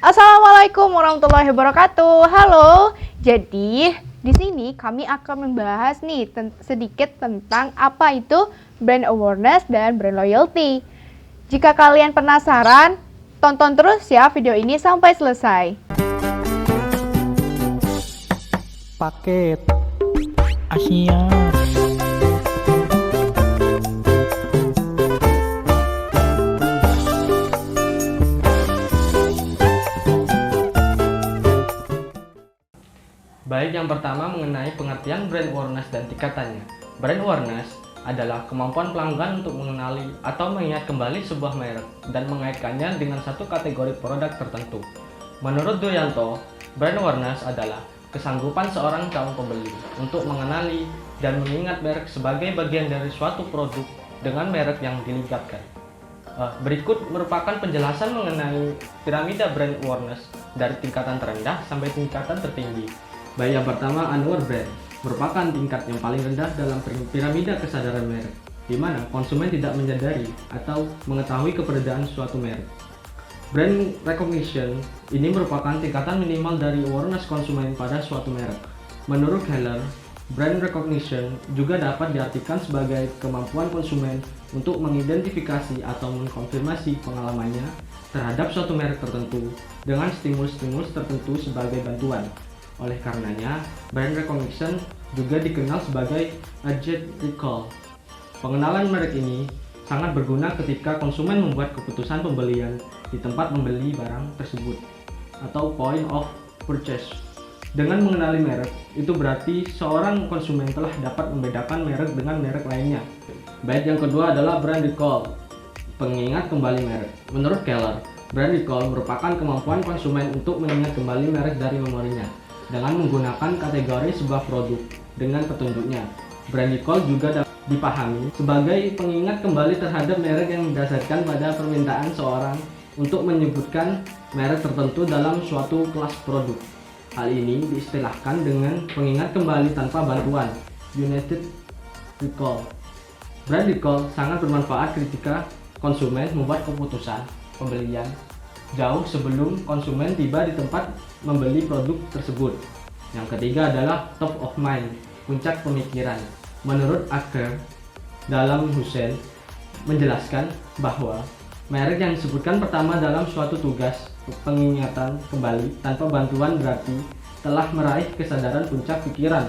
Assalamualaikum warahmatullahi wabarakatuh. Halo. Jadi, di sini kami akan membahas nih sedikit tentang apa itu brand awareness dan brand loyalty. Jika kalian penasaran, tonton terus ya video ini sampai selesai. Paket Asia. Baik, yang pertama mengenai pengertian brand awareness dan tingkatannya. Brand awareness adalah kemampuan pelanggan untuk mengenali atau mengingat kembali sebuah merek dan mengaitkannya dengan satu kategori produk tertentu. Menurut Duyanto, brand awareness adalah kesanggupan seorang calon pembeli untuk mengenali dan mengingat merek sebagai bagian dari suatu produk dengan merek yang dilingkapkan. Berikut merupakan penjelasan mengenai piramida brand awareness dari tingkatan terendah sampai tingkatan tertinggi. Baik, yang pertama, unaware brand merupakan tingkat yang paling rendah dalam piramida kesadaran merek, di mana konsumen tidak menyadari atau mengetahui keberadaan suatu merek. Brand recognition ini merupakan tingkatan minimal dari awareness konsumen pada suatu merek. Menurut Heller, brand recognition juga dapat diartikan sebagai kemampuan konsumen untuk mengidentifikasi atau mengkonfirmasi pengalamannya terhadap suatu merek tertentu dengan stimulus-stimulus tertentu sebagai bantuan. Oleh karenanya, brand recognition juga dikenal sebagai agent recall. Pengenalan merek ini sangat berguna ketika konsumen membuat keputusan pembelian di tempat membeli barang tersebut atau point of purchase. Dengan mengenali merek, itu berarti seorang konsumen telah dapat membedakan merek dengan merek lainnya. Baik, yang kedua adalah brand recall, pengingat kembali merek. Menurut Keller, brand recall merupakan kemampuan konsumen untuk mengingat kembali merek dari memorinya dengan menggunakan kategori sebuah produk dengan petunjuknya. Brand recall juga dapat dipahami sebagai pengingat kembali terhadap merek yang didasarkan pada permintaan seorang untuk menyebutkan merek tertentu dalam suatu kelas produk. Hal ini diistilahkan dengan pengingat kembali tanpa bantuan, United Recall. Brand recall sangat bermanfaat ketika konsumen membuat keputusan pembelian jauh sebelum konsumen tiba di tempat membeli produk tersebut. Yang ketiga adalah top of mind, puncak pemikiran. Menurut Aker, dalam Hussein menjelaskan bahwa merek yang disebutkan pertama dalam suatu tugas pengingatan kembali tanpa bantuan berarti telah meraih kesadaran puncak pikiran,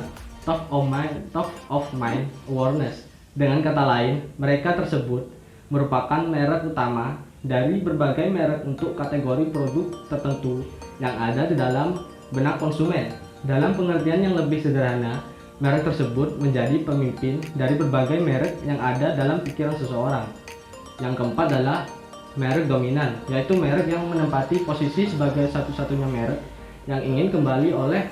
top of mind awareness. Dengan kata lain, mereka tersebut merupakan merek utama dari berbagai merek untuk kategori produk tertentu yang ada di dalam benak konsumen. Dalam pengertian yang lebih sederhana, merek tersebut menjadi pemimpin dari berbagai merek yang ada dalam pikiran seseorang. Yang keempat adalah merek dominan, yaitu merek yang menempati posisi sebagai satu-satunya merek yang ingin kembali oleh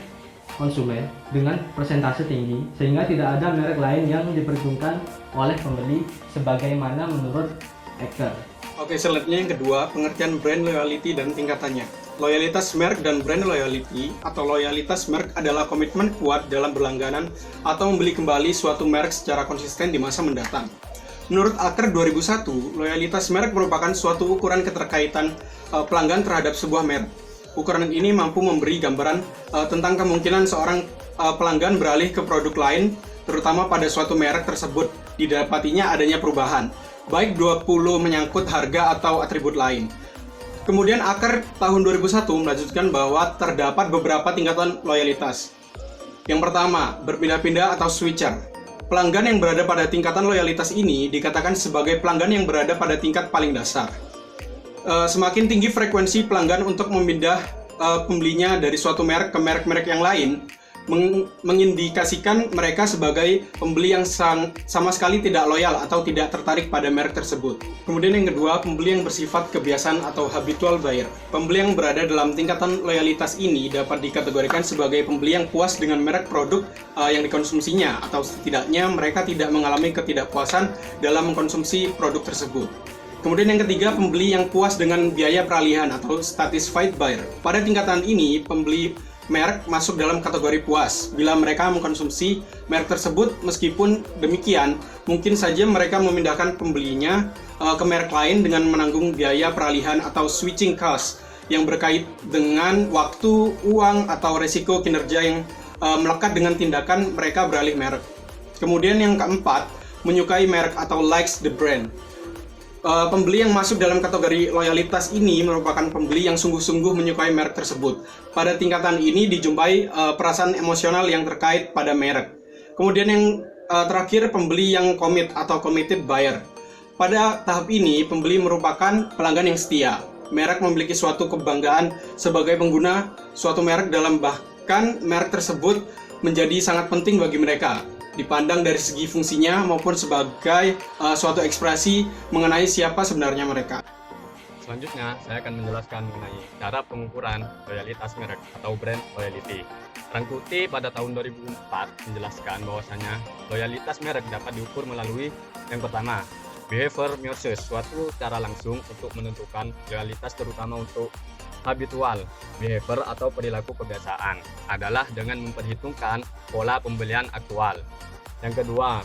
konsumen dengan persentase tinggi, sehingga tidak ada merek lain yang diperhitungkan oleh pembeli sebagaimana menurut Aker. Oke, selanjutnya yang kedua, pengertian brand loyalty dan tingkatannya. Loyalitas merek dan brand loyalty atau loyalitas merek adalah komitmen kuat dalam berlangganan atau membeli kembali suatu merek secara konsisten di masa mendatang. Menurut Aker 2001, loyalitas merek merupakan suatu ukuran keterkaitan pelanggan terhadap sebuah merek. Ukuran ini mampu memberi gambaran tentang kemungkinan seorang pelanggan beralih ke produk lain, terutama pada suatu merek tersebut didapatinya adanya perubahan, baik 20 menyangkut harga atau atribut lain. Kemudian Aker tahun 2001 melanjutkan bahwa terdapat beberapa tingkatan loyalitas. Yang pertama, berpindah-pindah atau switcher. Pelanggan yang berada pada tingkatan loyalitas ini dikatakan sebagai pelanggan yang berada pada tingkat paling dasar. Semakin tinggi frekuensi pelanggan untuk memindah pembelinya dari suatu merek ke merek-merek yang lain, mengindikasikan mereka sebagai pembeli yang sama sekali tidak loyal atau tidak tertarik pada merek tersebut. Kemudian yang kedua, pembeli yang bersifat kebiasaan atau habitual buyer. Pembeli yang berada dalam tingkatan loyalitas ini dapat dikategorikan sebagai pembeli yang puas dengan merek produk yang dikonsumsinya, atau setidaknya mereka tidak mengalami ketidakpuasan dalam mengkonsumsi produk tersebut. Kemudian yang ketiga, pembeli yang puas dengan biaya peralihan atau satisfied buyer. Pada tingkatan ini, pembeli merek masuk dalam kategori puas bila mereka mengkonsumsi merek tersebut. Meskipun demikian, mungkin saja mereka memindahkan pembelinya ke merek lain dengan menanggung biaya peralihan atau switching cost yang berkait dengan waktu, uang, atau resiko kinerja yang melekat dengan tindakan mereka beralih merek. Kemudian yang keempat, menyukai merek atau likes the brand. Pembeli yang masuk dalam kategori loyalitas ini merupakan pembeli yang sungguh-sungguh menyukai merek tersebut. Pada tingkatan ini dijumpai perasaan emosional yang terkait pada merek. Kemudian yang terakhir, pembeli yang commit atau committed buyer. Pada tahap ini, pembeli merupakan pelanggan yang setia. Merek memiliki suatu kebanggaan sebagai pengguna suatu merek, bahkan merek tersebut menjadi sangat penting bagi mereka, dipandang dari segi fungsinya maupun sebagai suatu ekspresi mengenai siapa sebenarnya mereka. Selanjutnya, saya akan menjelaskan mengenai cara pengukuran loyalitas merek atau brand loyalty. Rangkuti pada tahun 2004 menjelaskan bahwasanya loyalitas merek dapat diukur melalui yang pertama, behavior measures, suatu cara langsung untuk menentukan loyalitas terutama untuk habitual behavior atau perilaku kebiasaan adalah dengan memperhitungkan pola pembelian aktual. Yang kedua,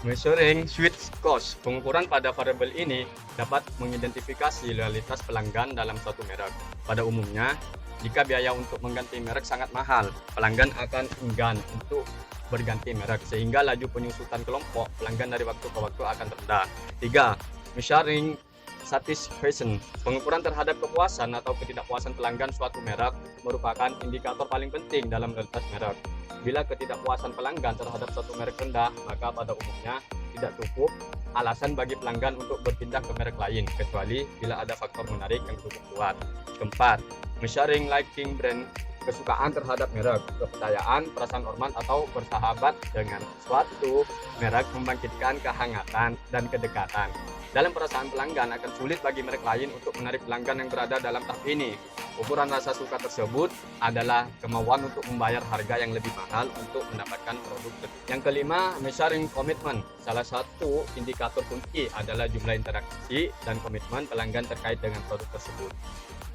measuring switch cost. Pengukuran pada variabel ini dapat mengidentifikasi loyalitas pelanggan dalam suatu merek. Pada umumnya, jika biaya untuk mengganti merek sangat mahal, pelanggan akan enggan untuk berganti merek sehingga laju penyusutan kelompok pelanggan dari waktu ke waktu akan rendah. 3. Measuring satisfaction. Pengukuran terhadap kepuasan atau ketidakpuasan pelanggan suatu merek merupakan indikator paling penting dalam loyalitas merek. Bila ketidakpuasan pelanggan terhadap suatu merek rendah, maka pada umumnya tidak cukup alasan bagi pelanggan untuk berpindah ke merek lain, kecuali bila ada faktor menarik yang cukup kuat. Keempat, measuring liking brand. Kesukaan terhadap merek, kepercayaan, perasaan hormat atau bersahabat dengan suatu merek membangkitkan kehangatan dan kedekatan. Dalam perasaan pelanggan akan sulit bagi merek lain untuk menarik pelanggan yang berada dalam tahap ini. Ukuran rasa suka tersebut adalah kemauan untuk membayar harga yang lebih mahal untuk mendapatkan produk tersebut. Yang kelima, measuring commitment. Salah satu indikator kunci adalah jumlah interaksi dan komitmen pelanggan terkait dengan produk tersebut.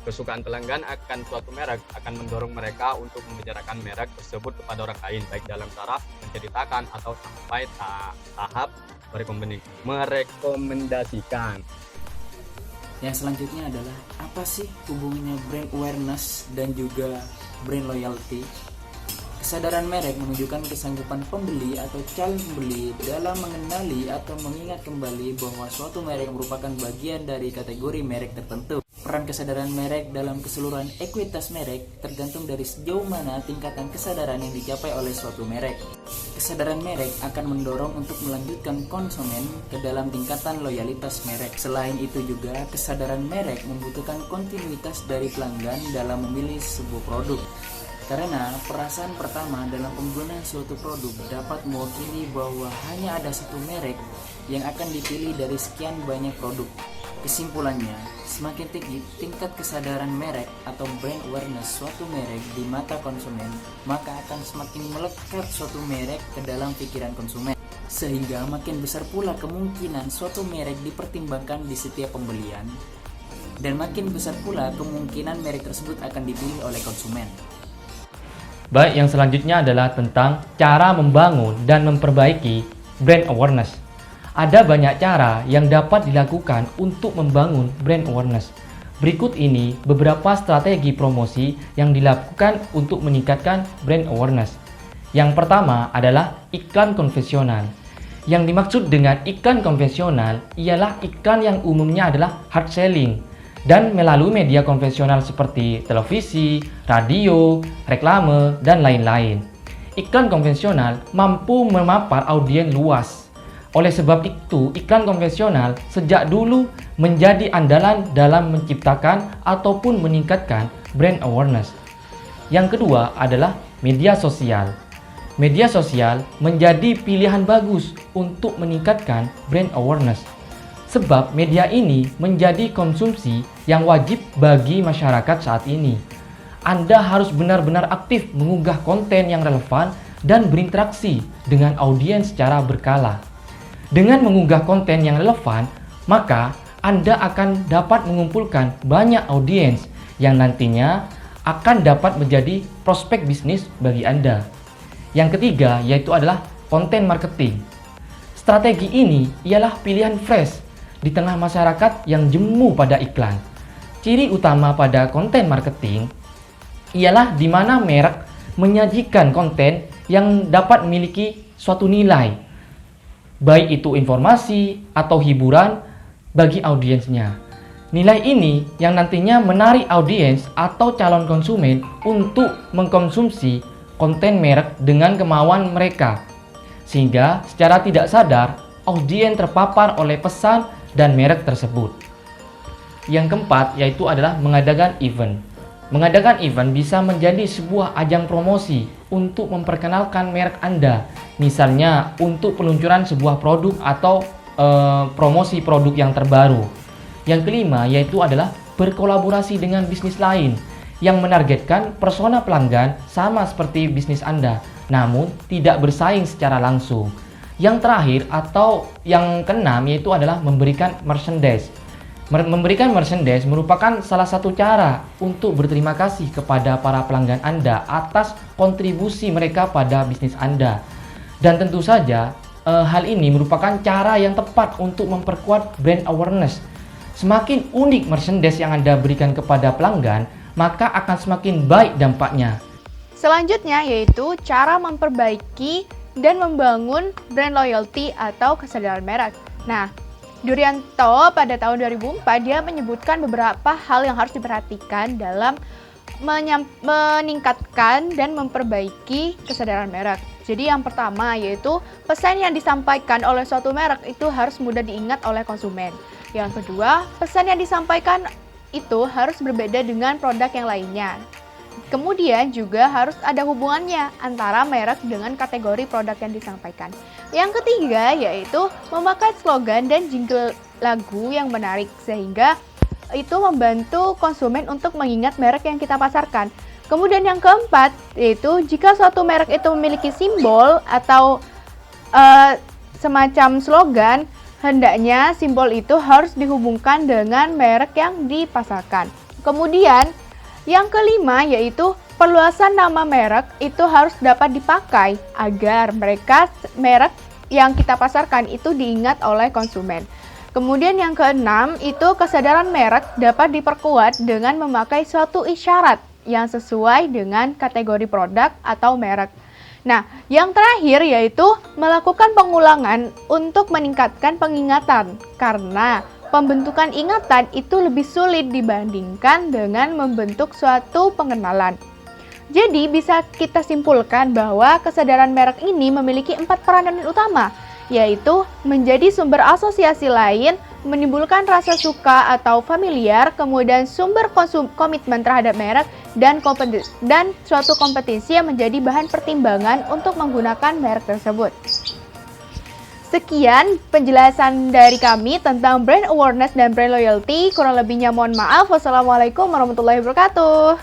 Kesukaan pelanggan akan suatu merek akan mendorong mereka untuk membicarakan merek tersebut kepada orang lain, baik dalam taraf menceritakan atau sampai tahap merekomendasikan. Yang selanjutnya adalah apa sih hubungannya brand awareness dan juga brand loyalty? Kesadaran merek menunjukkan kesanggupan pembeli atau calon pembeli dalam mengenali atau mengingat kembali bahwa suatu merek merupakan bagian dari kategori merek tertentu. Peran kesadaran merek dalam keseluruhan ekuitas merek tergantung dari sejauh mana tingkatan kesadaran yang dicapai oleh suatu merek. Kesadaran merek akan mendorong untuk melanjutkan konsumen ke dalam tingkatan loyalitas merek. Selain itu juga, kesadaran merek membutuhkan kontinuitas dari pelanggan dalam memilih sebuah produk. Karena perasaan pertama dalam penggunaan suatu produk dapat mewakili bahwa hanya ada satu merek yang akan dipilih dari sekian banyak produk. Kesimpulannya, semakin tinggi tingkat kesadaran merek atau brand awareness suatu merek di mata konsumen, maka akan semakin melekat suatu merek ke dalam pikiran konsumen. Sehingga makin besar pula kemungkinan suatu merek dipertimbangkan di setiap pembelian, dan makin besar pula kemungkinan merek tersebut akan dipilih oleh konsumen. Baik, yang selanjutnya adalah tentang cara membangun dan memperbaiki brand awareness. Ada banyak cara yang dapat dilakukan untuk membangun brand awareness. Berikut ini beberapa strategi promosi yang dilakukan untuk meningkatkan brand awareness. Yang pertama adalah iklan konvensional. Yang dimaksud dengan iklan konvensional ialah iklan yang umumnya adalah hard selling dan melalui media konvensional seperti televisi, radio, reklame, dan lain-lain. Iklan konvensional mampu memapar audiens luas. Oleh sebab itu, iklan konvensional sejak dulu menjadi andalan dalam menciptakan ataupun meningkatkan brand awareness. Yang kedua adalah media sosial. Media sosial menjadi pilihan bagus untuk meningkatkan brand awareness. Sebab media ini menjadi konsumsi yang wajib bagi masyarakat saat ini. Anda harus benar-benar aktif mengunggah konten yang relevan dan berinteraksi dengan audiens secara berkala. Dengan mengunggah konten yang relevan, maka Anda akan dapat mengumpulkan banyak audiens yang nantinya akan dapat menjadi prospek bisnis bagi Anda. Yang ketiga yaitu adalah konten marketing. Strategi ini ialah pilihan fresh di tengah masyarakat yang jemu pada iklan. Ciri utama pada konten marketing ialah di mana merek menyajikan konten yang dapat memiliki suatu nilai, baik itu informasi atau hiburan bagi audiensnya. Nilai ini yang nantinya menarik audiens atau calon konsumen untuk mengkonsumsi konten merek dengan kemauan mereka, sehingga secara tidak sadar audiens terpapar oleh pesan dan merek tersebut. Yang keempat yaitu adalah mengadakan event. Mengadakan event bisa menjadi sebuah ajang promosi untuk memperkenalkan merek Anda, misalnya untuk peluncuran sebuah produk atau promosi produk yang terbaru. Yang kelima yaitu adalah berkolaborasi dengan bisnis lain yang menargetkan persona pelanggan sama seperti bisnis Anda, namun tidak bersaing secara langsung. Yang terakhir atau yang keenam yaitu adalah memberikan merchandise. Memberikan merchandise merupakan salah satu cara untuk berterima kasih kepada para pelanggan Anda atas kontribusi mereka pada bisnis Anda. Dan tentu saja hal ini merupakan cara yang tepat untuk memperkuat brand awareness. Semakin unik merchandise yang Anda berikan kepada pelanggan, maka akan semakin baik dampaknya. Selanjutnya yaitu cara memperbaiki dan membangun brand loyalty atau kesadaran merek. Nah, Durianto pada tahun 2004 dia menyebutkan beberapa hal yang harus diperhatikan dalam meningkatkan dan memperbaiki kesadaran merek. Jadi yang pertama yaitu pesan yang disampaikan oleh suatu merek itu harus mudah diingat oleh konsumen. Yang kedua, pesan yang disampaikan itu harus berbeda dengan produk yang lainnya. Kemudian juga harus ada hubungannya antara merek dengan kategori produk yang disampaikan. Yang ketiga yaitu memakai slogan dan jingle lagu yang menarik sehingga itu membantu konsumen untuk mengingat merek yang kita pasarkan. Kemudian yang keempat yaitu jika suatu merek itu memiliki simbol atau semacam slogan, hendaknya simbol itu harus dihubungkan dengan merek yang dipasarkan. Kemudian yang kelima yaitu perluasan nama merek itu harus dapat dipakai agar merek yang kita pasarkan itu diingat oleh konsumen. Kemudian yang keenam itu kesadaran merek dapat diperkuat dengan memakai suatu isyarat yang sesuai dengan kategori produk atau merek. Nah, yang terakhir yaitu melakukan pengulangan untuk meningkatkan pengingatan karena pembentukan ingatan itu lebih sulit dibandingkan dengan membentuk suatu pengenalan. Jadi bisa kita simpulkan bahwa kesadaran merek ini memiliki 4 peranan utama, yaitu menjadi sumber asosiasi lain, menimbulkan rasa suka atau familiar, kemudian sumber komitmen terhadap merek, dan suatu kompetisi yang menjadi bahan pertimbangan untuk menggunakan merek tersebut. Sekian penjelasan dari kami tentang brand awareness dan brand loyalty. Kurang lebihnya mohon maaf. Wassalamualaikum warahmatullahi wabarakatuh.